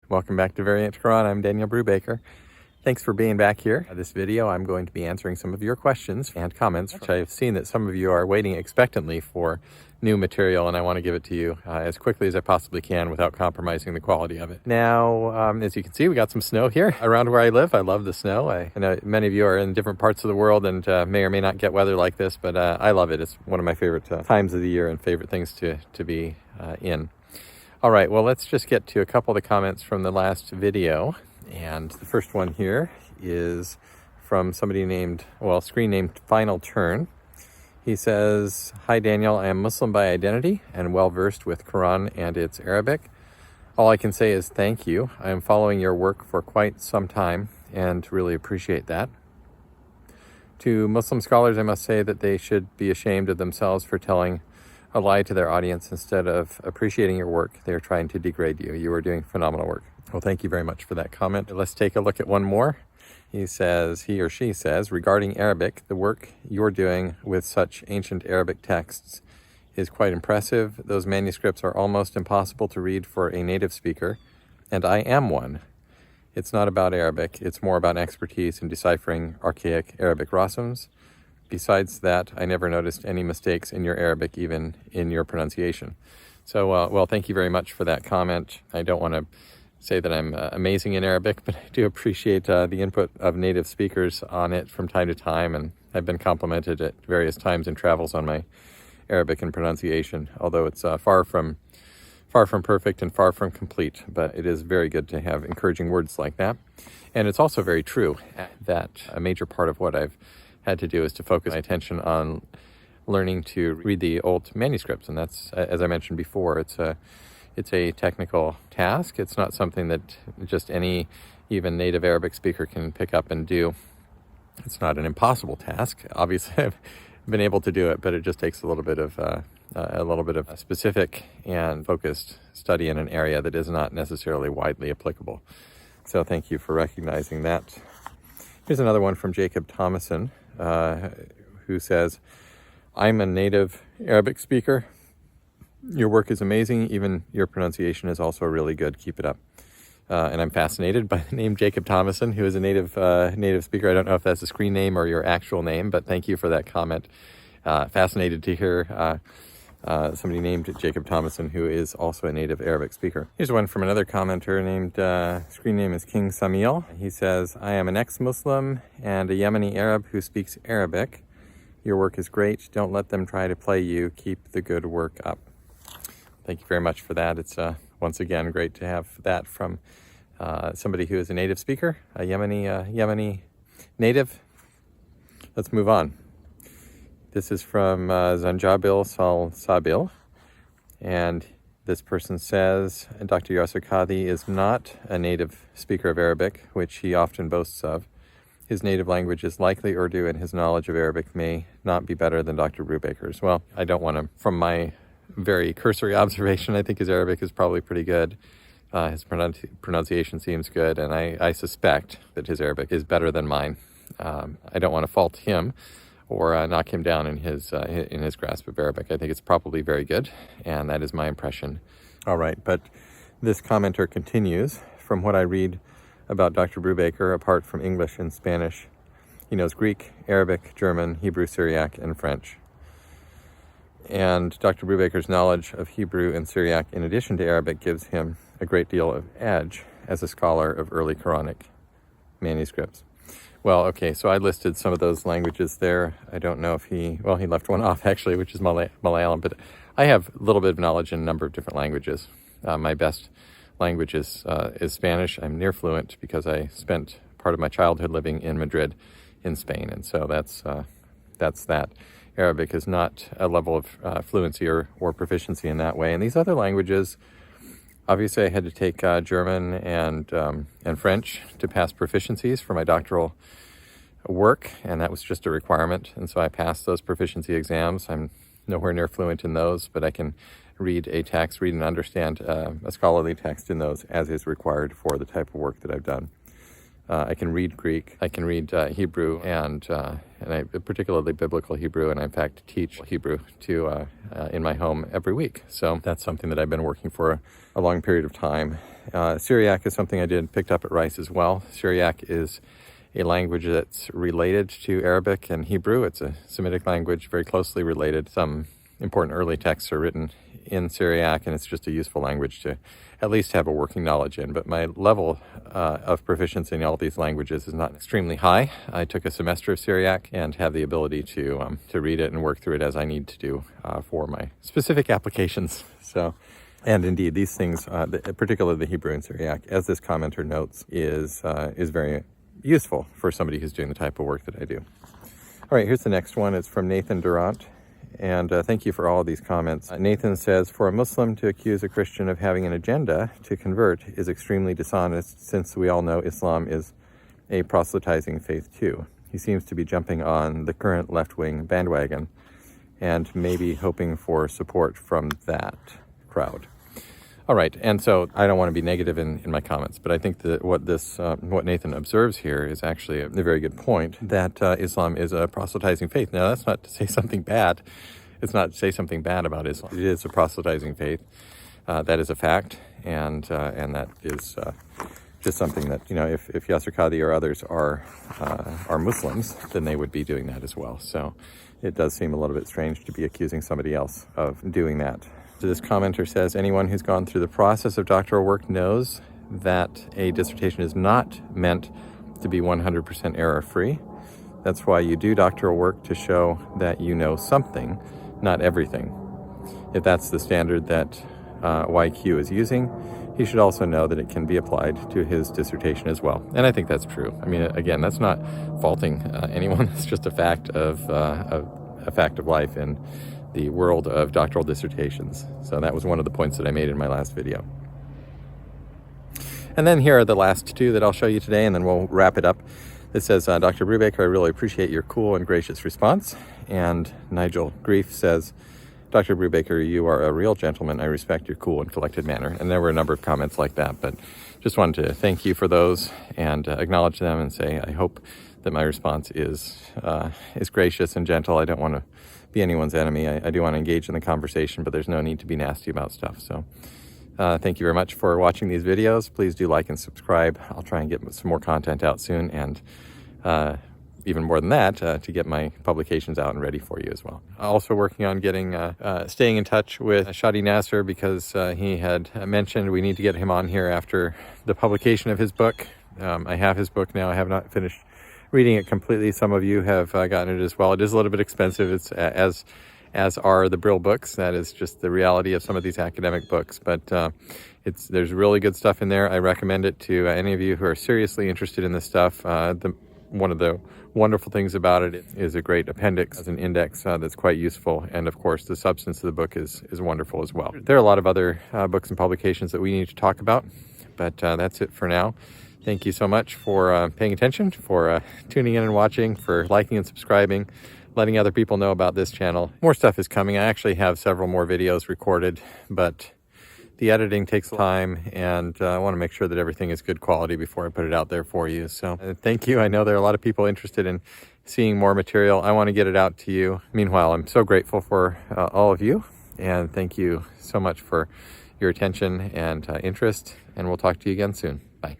Welcome back to Variant Qur'an. I'm Daniel Brubaker. Thanks for being back here. This video, I'm going to be answering some of your questions and comments, which I've seen that some of you are waiting expectantly for new material, and I want to give it to you as quickly as I possibly can without compromising the quality of it. Now, as you can see, we got some snow here around where I live. I love the snow. I know many of you are in different parts of the world and may or may not get weather like this, but I love it. It's one of my favorite times of the year and favorite things to be in. All right, well, let's just get to a couple of the comments from the last video. And the first one here is from somebody named, well, screen named Final Turn. He says, "Hi Daniel, I am Muslim by identity and well versed with Quran and its Arabic. All I can say is thank you. I am following your work for quite some time and really appreciate that. To Muslim scholars, I must say that they should be ashamed of themselves for telling a lie to their audience. Instead of appreciating your work, they are trying to degrade you. You are doing phenomenal work." Well, thank you very much for that comment. Let's take a look at one more. He or she says, "Regarding Arabic, the work you're doing with such ancient Arabic texts is quite impressive. Those manuscripts are almost impossible to read for a native speaker, and I am one. It's not about Arabic, it's more about expertise in deciphering archaic Arabic rasms. Besides that, I never noticed any mistakes in your Arabic, even in your pronunciation." So, well, thank you very much for that comment. I don't want to say that I'm amazing in Arabic, but I do appreciate the input of native speakers on it from time to time, and I've been complimented at various times in travels on my Arabic and pronunciation, although it's far from perfect and far from complete, but it is very good to have encouraging words like that. And it's also very true that a major part of what I've had to do is to focus my attention on learning to read the old manuscripts, and that's, as I mentioned before, it's a technical task. It's not something that just any even native Arabic speaker can pick up and do. It's not an impossible task. Obviously, I've been able to do it, but it just takes a little bit of specific and focused study in an area that is not necessarily widely applicable. So thank you for recognizing that. Here's another one from Jacob Thomason, who says, "I'm a native Arabic speaker. Your work is amazing. Even your pronunciation is also really good. Keep it up." And I'm fascinated by the name Jacob Thomason, who is a native speaker. I don't know if that's a screen name or your actual name, but thank you for that comment. Fascinated to hear somebody named Jacob Thomason, who is also a native Arabic speaker. Here's one from another commenter named, screen name is King Samil. He says, "I am an ex-Muslim and a Yemeni Arab who speaks Arabic. Your work is great. Don't let them try to play you. Keep the good work up." Thank you very much for that. It's once again great to have that from somebody who is a native speaker, a Yemeni native. Let's move on. This is from Zanjabil Salsabil, and this person says, "Dr. Yasser Qadhi is not a native speaker of Arabic, which he often boasts of. His native language is likely Urdu, and his knowledge of Arabic may not be better than Dr. Brubaker's." Well, I don't want to, from my very cursory observation, I think his Arabic is probably pretty good. His pronunciation seems good, and I suspect that his Arabic is better than mine. I don't want to fault him or knock him down in his grasp of Arabic. I think it's probably very good, and that is my impression. All right, but this commenter continues, "From what I read about Dr. Brubaker, apart from English and Spanish, he knows Greek, Arabic, German, Hebrew, Syriac, and French. And Dr. Brubaker's knowledge of Hebrew and Syriac, in addition to Arabic, gives him a great deal of edge as a scholar of early Quranic manuscripts." Well, okay, so I listed some of those languages there. I don't know if he left one off actually, which is Malayalam, but I have a little bit of knowledge in a number of different languages. My best language is Spanish. I'm near fluent because I spent part of my childhood living in Madrid in Spain, and so that's that. Arabic is not a level of fluency or proficiency in that way. And these other languages, obviously I had to take German and French to pass proficiencies for my doctoral work, and that was just a requirement. And so I passed those proficiency exams. I'm nowhere near fluent in those, but I can read and understand a scholarly text in those as is required for the type of work that I've done. I can read Greek, I can read Hebrew, and I particularly biblical Hebrew, and I in fact teach Hebrew to in my home every week. So that's something that I've been working for a long period of time. Syriac is something I picked up at Rice as well. Syriac is a language that's related to Arabic and Hebrew. It's a Semitic language, very closely related. Some important early texts are written in Syriac, and it's just a useful language to at least have a working knowledge in. But my level of proficiency in all these languages is not extremely high. I took a semester of Syriac and have the ability to read it and work through it as I need to do for my specific applications. So, and indeed, these things, particularly the Hebrew and Syriac, as this commenter notes, is very useful for somebody who's doing the type of work that I do. All right, here's the next one. It's from Nathan Durant. And thank you for all of these comments. Nathan says, for a Muslim to accuse a Christian of having an agenda to convert is extremely dishonest, since we all know Islam is a proselytizing faith too. He seems to be jumping on the current left-wing bandwagon and maybe hoping for support from that crowd. All right, and so I don't want to be negative in my comments, but I think that what Nathan observes here is actually a very good point, that Islam is a proselytizing faith. Now, that's not to say something bad. It's not to say something bad about Islam. It is a proselytizing faith. That is a fact, and that is just something that, you know, if Yasser Qadhi or others are Muslims, then they would be doing that as well. So it does seem a little bit strange to be accusing somebody else of doing that. So this commenter says, anyone who's gone through the process of doctoral work knows that a dissertation is not meant to be 100% error-free. That's why you do doctoral work, to show that you know something, not everything. If that's the standard that YQ is using, he should also know that it can be applied to his dissertation as well. And I think that's true. I mean, again, that's not faulting anyone. It's just a fact of life in the world of doctoral dissertations. So that was one of the points that I made in my last video. And then here are the last two that I'll show you today, and then we'll wrap it up. This says, Dr. Brubaker, I really appreciate your cool and gracious response. And Nigel Grief says, Dr. Brubaker, you are a real gentleman. I respect your cool and collected manner. And there were a number of comments like that, but just wanted to thank you for those and acknowledge them and say I hope that my response is gracious and gentle. I don't want to be anyone's enemy. I do want to engage in the conversation, but there's no need to be nasty about stuff. So thank you very much for watching these videos. Please do like and subscribe. I'll try and get some more content out soon, and even more than that, to get my publications out and ready for you as well. Also working on staying in touch with Shady Nasser, because he had mentioned we need to get him on here after the publication of his book. I have his book now. I have not finished reading it completely. Some of you have gotten it as well. It is a little bit expensive. It's as are the Brill books. That is just the reality of some of these academic books. But there's really good stuff in there. I recommend it to any of you who are seriously interested in this stuff. One of the wonderful things about it is a great appendix as an index that's quite useful. And of course, the substance of the book is wonderful as well. There are a lot of other books and publications that we need to talk about, but that's it for now. Thank you so much for paying attention, for tuning in and watching, for liking and subscribing, letting other people know about this channel. More stuff is coming. I actually have several more videos recorded, but the editing takes time, and I want to make sure that everything is good quality before I put it out there for you. So thank you. I know there are a lot of people interested in seeing more material. I want to get it out to you. Meanwhile, I'm so grateful for all of you, and thank you so much for your attention and interest, and we'll talk to you again soon. Bye.